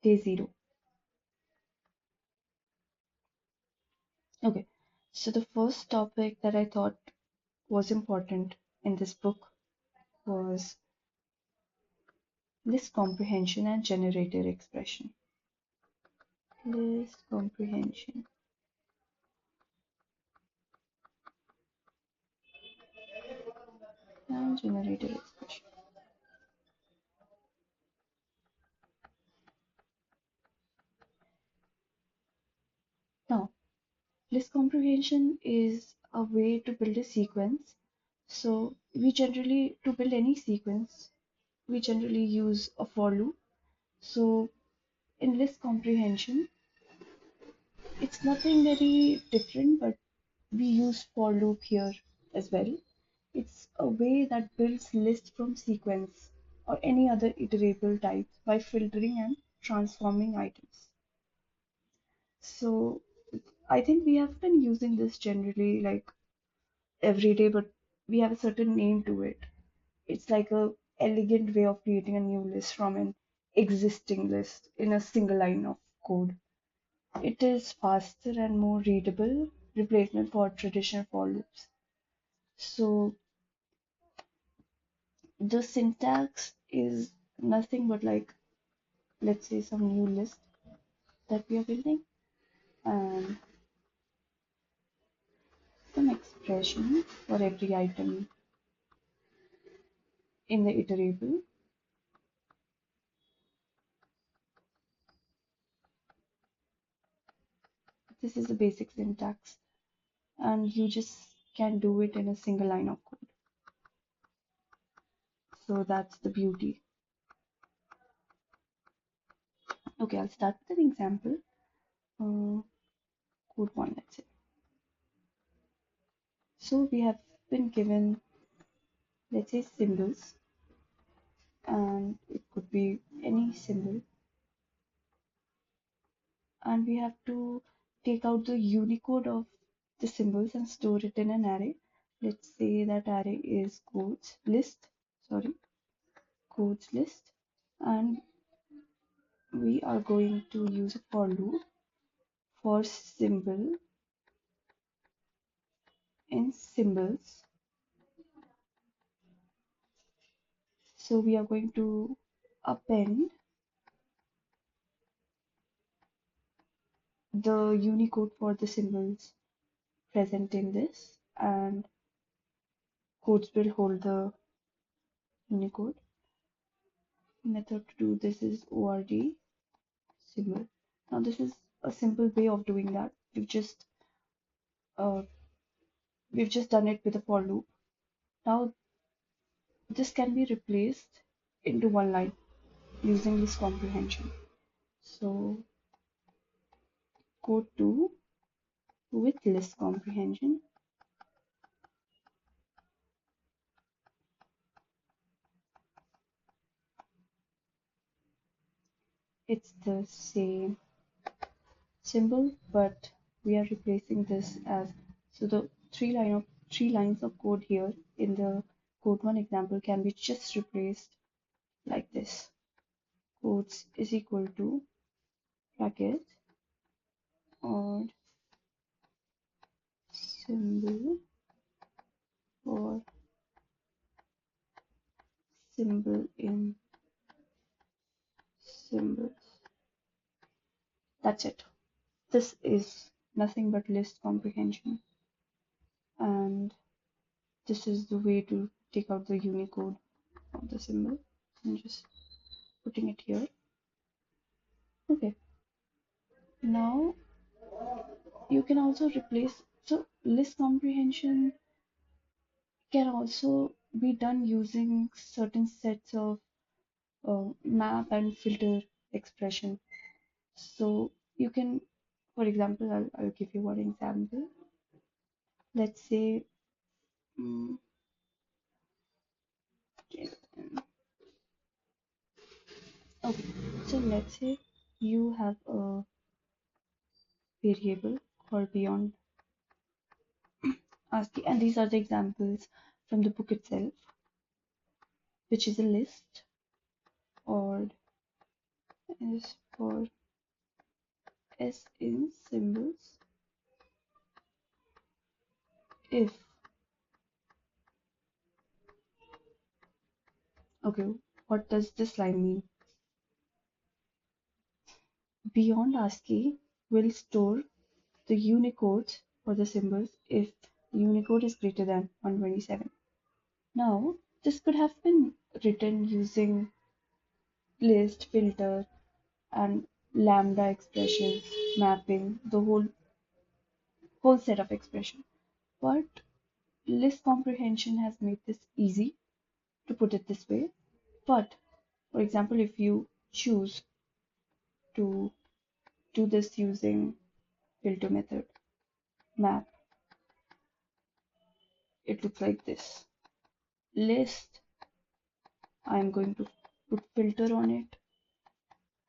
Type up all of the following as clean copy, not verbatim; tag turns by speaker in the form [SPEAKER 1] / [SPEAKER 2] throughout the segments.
[SPEAKER 1] day 0. Okay, so the first topic that I thought was important in this book was list comprehension and generated expression. List comprehension and generated expression. Now, list comprehension is a way to build a sequence. So we generally, to build any sequence, we generally use a for loop. So in list comprehension, it's nothing very different, but we use for loop here as well. It's a way that builds list from sequence or any other iterable type by filtering and transforming items. So I think we have been using this generally like every day, but we have a certain name to it. It's like a elegant way of creating a new list from an existing list in a single line of code. It is faster and more readable replacement for traditional for loops. So the syntax is nothing but like, let's say, some new list that we are building and some expression for every item in the iterable. This is the basic syntax, and you just can do it in a single line of code. So that's the beauty. Okay, I'll start with an example. Code 1, let's say. So we have been given, let's say, symbols, and it could be any symbol, and we have to take out the Unicode of the symbols and store it in an array. Let's say that array is codes list, sorry, codes list, and we are going to use a for loop for symbol in symbols. So we are going to append the Unicode for the symbols present in this, and codes will hold the Unicode. Method to do this is ord symbol. Now this is a simple way of doing that. Uh, we've just done it with a for loop. Now this can be replaced into one line using this comprehension. So code 2 with list comprehension. It's the same symbol, but we are replacing this as, so the three lines of code here in the code 1 example can be just replaced like this. Codes is equal to bracket or symbol or symbol in symbols. That's it. This is nothing but list comprehension, and this is the way to take out the Unicode of the symbol. I'm just putting it here. Okay, now you can also replace, so list comprehension can also be done using certain sets of map and filter expression. So you can, for example, I'll give you one example. Let's say, mm, okay, so let's say you have a variable called beyond ASCII, and these are the examples from the book itself, which is a list or is for s in symbols if, okay, what does this line mean? Beyond ASCII will store the Unicodes for the symbols if the Unicode is greater than 127. Now, this could have been written using list, filter, and lambda expressions, mapping, the whole set of expression. But list comprehension has made this easy to put it this way. But for example, if you choose to do this using filter method, map, it looks like this. List, I'm going to put filter on it,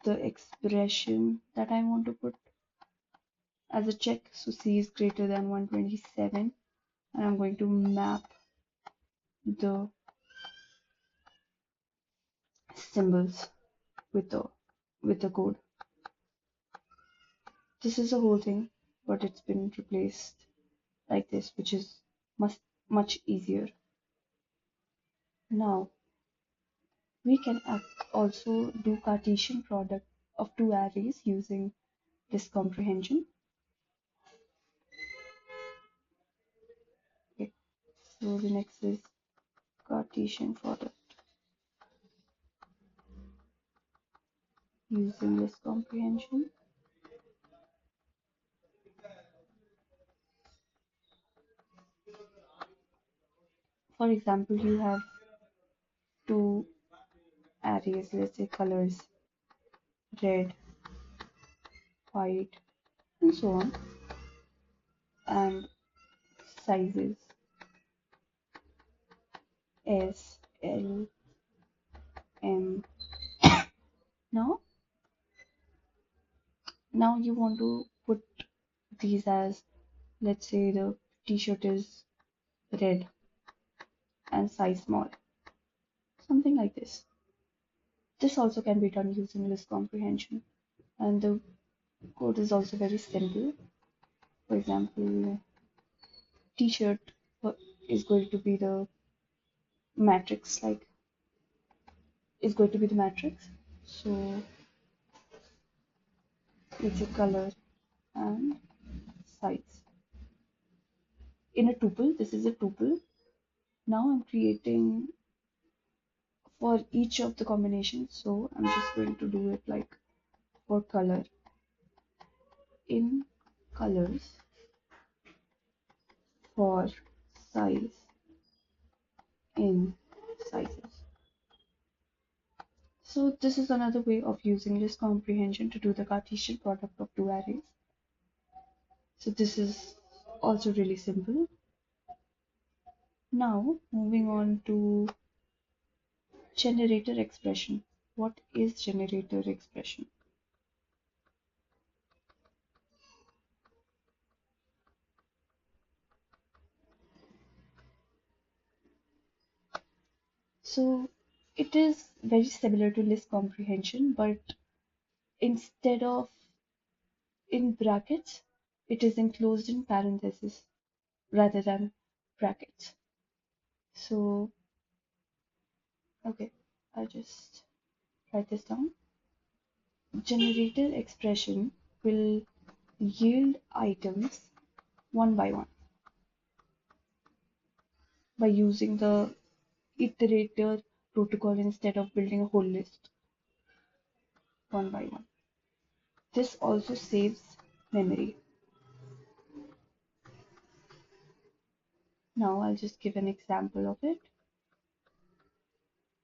[SPEAKER 1] the expression that I want to put as a check, so C is greater than 127, and I'm going to map the symbols with the code. This is the whole thing, but it's been replaced like this, which is much easier. Now we can also do Cartesian product of two arrays using this comprehension. Okay, so the next is Cartesian product using this comprehension. For example, you have two arrays, let's say colors, red, white, and so on, and sizes S, L, M. Now you want to put these as, let's say the t-shirt is red and size small, something like this. This also can be done using list comprehension, and the code is also very simple. For example, t-shirt is going to be the matrix, like is going to be the matrix. So it's a color and size. In a tuple, this is a tuple. Now I'm creating for each of the combinations, so I'm just going to do it like for color in colors, for size in sizes. So this is another way of using list comprehension to do the Cartesian product of two arrays. So this is also really simple. Now moving on to generator expression. What is generator expression? So it is very similar to list comprehension, but instead of in brackets, it is enclosed in parentheses rather than brackets. So, okay, I'll just write this down. Generator expression will yield items one by one by using the iterator protocol instead of building a whole list one by one. This also saves memory. Now I'll just give an example of it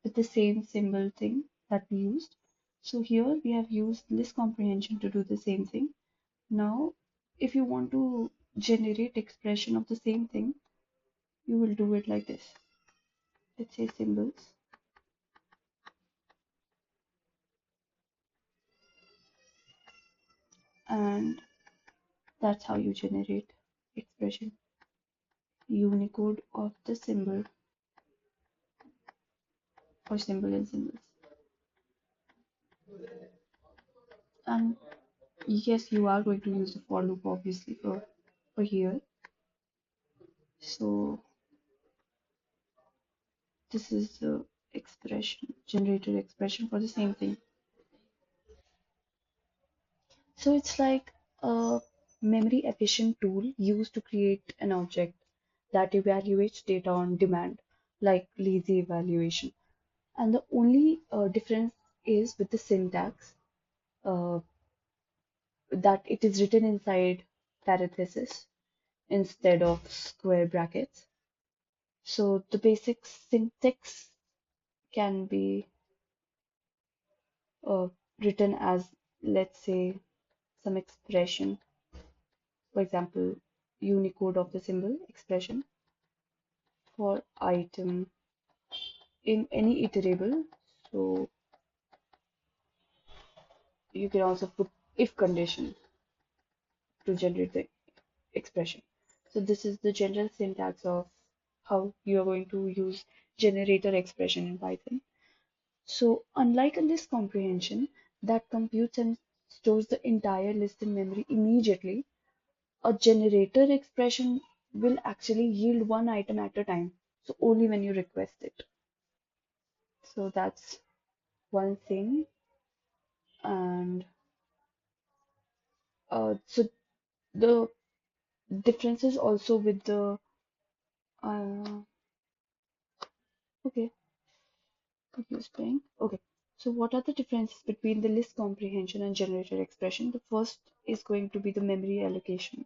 [SPEAKER 1] with the same symbol thing that we used. So here we have used list comprehension to do the same thing. Now, if you want to generate expression of the same thing, you will do it like this. Let's say symbols. And that's how you generate expression. Unicode of the symbol or symbol and symbols. And yes, you are going to use the for loop obviously for here. So this is the expression, generated expression for the same thing. So it's like a memory efficient tool used to create an object that evaluates data on demand, like lazy evaluation. And the only difference is with the syntax, uh, that it is written inside parentheses instead of square brackets. So the basic syntax can be uh, written as, let's say, some expression, for example, Unicode of the symbol expression for item in any iterable. So you can also put if condition to generate the expression. So this is the general syntax of how you are going to use generator expression in Python. So unlike in this comprehension that computes and stores the entire list in memory immediately, a generator expression will actually yield one item at a time. So only when you request it. So that's one thing. And so the differences also with the uh, okay, confused playing. Okay. So what are the differences between the list comprehension and generated expression? The first is going to be the memory allocation.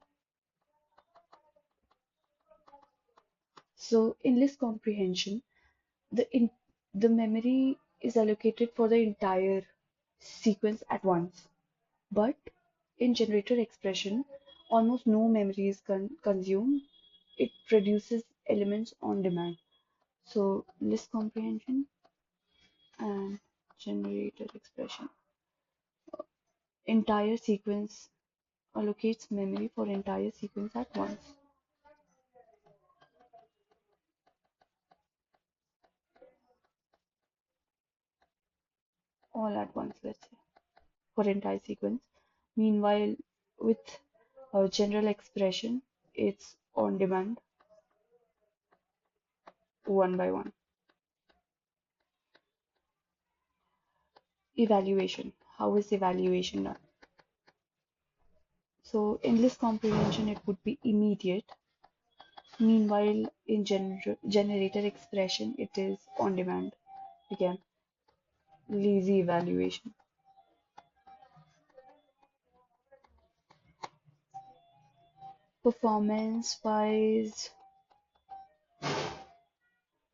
[SPEAKER 1] So in list comprehension, the memory is allocated for the entire sequence at once. But in generated expression, almost no memory is consumed. It produces elements on demand. So list comprehension and generated expression. Entire sequence allocates memory for entire sequence at once, all at once, let's say, for entire sequence. Meanwhile, with general expression, it's on demand, one by one. Evaluation. How is evaluation done? So in list comprehension, it would be immediate. Meanwhile, in generated expression, it is on demand. Again, lazy evaluation. Performance wise,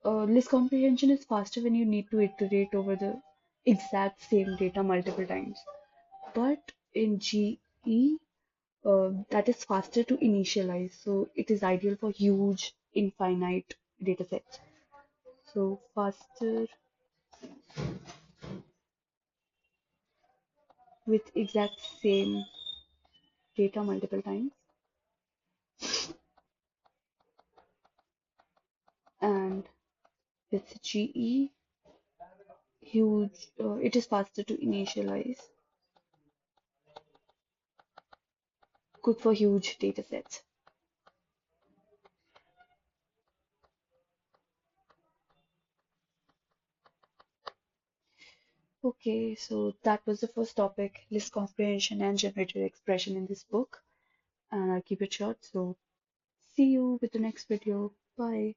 [SPEAKER 1] list comprehension is faster when you need to iterate over the exact same data multiple times. But in GE, that is faster to initialize. So it is ideal for huge, infinite data sets. So faster with exact same data multiple times. And with GE, huge, it is faster to initialize, good for huge data sets. Okay, so that was the first topic, list comprehension and generated expression in this book. And I'll keep it short. So see you with the next video. Bye.